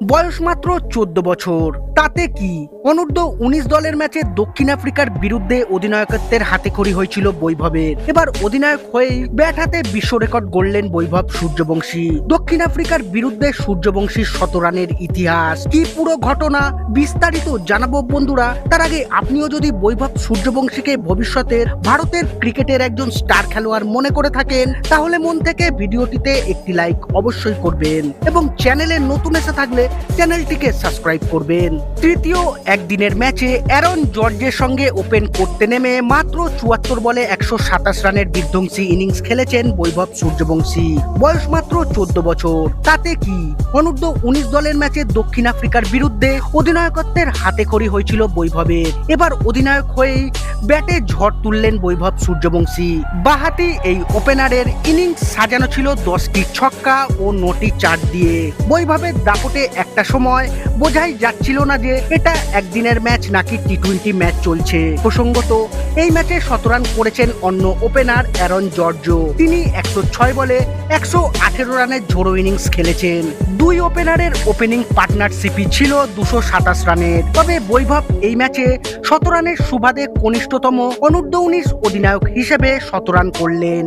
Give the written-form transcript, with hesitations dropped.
বয়স মাত্র 14 বছর, তাতে কি? অনূর্ধ্ব-19 দলের ম্যাচে দক্ষিণ আফ্রিকার বিরুদ্ধে অধিনায়কত্বের হাতেখড়ি হয়েছিল বৈভবের। এবার অধিনায়ক হয়েই ব্যাট হাতে বিশ্ব রেকর্ড গড়লেন বৈভব সূর্যবংশী। দক্ষিণ আফ্রিকার বিরুদ্ধে সূর্যবংশীর 100 রানের ইতিহাস কি, পুরো ঘটনা বিস্তারিত জানাবো বন্ধুরা। তার আগে আপনিও যদি বৈভব সূর্যবংশীকে ভবিষ্যতের ভারতের ক্রিকেটের একজন স্টার খেলোয়াড় মনে করে থাকেন, তাহলে মন থেকে ভিডিওটিতে একটি লাইক অবশ্যই করবেন এবং চ্যানেলে নতুন এসে থাকলে চ্যানেলটিকে সাবস্ক্রাইব করবেন। তৃতীয় একদিনের ম্যাচে অ্যারন জর্জের সঙ্গে ওপেন করতে নেমে মাত্র 74 বলে 127 রানের বিধ্বংসী ইনিংস খেলেছেন বৈভব সূর্যবংশী। বয়স মাত্র 14 বছর, তাতে কি? অনূর্ধ্ব-19 দলের ম্যাচে দক্ষিণ আফ্রিকার বিরুদ্ধে অধিনায়কত্বের হাতেখড়ি হয়েছিল বৈভবের। এবার অধিনায়ক হয়েই ব্যাটে ঝড় তুললেন বৈভব সূর্যবংশী। বাহাতি এই ওপেনারের ইনিংস সাজানো ছিল 10টি ছক্কা ও 9টি চার দিয়ে। বৈভবের দাপটে একটা সময় বোঝাই যাচ্ছিল না যে এটা একদিনের ম্যাচ নাকি টি-20 ম্যাচ চলছে। প্রসঙ্গত, এই ম্যাচে 100 রান করেছেন অন্য ওপেনার অ্যারন জর্জ। তিনি 106 বলে 118 রানের ঝোড়ো ইনিংস খেলেছেন। দুই ওপেনারের ওপেনিং পার্টনারশিপই ছিল 227 রানের। তবে বৈভব এই ম্যাচে 100 রানের সুবাদে কনিষ্ঠতম অনূর্ধ্ব-19 অধিনায়ক হিসেবে 100 রান করলেন।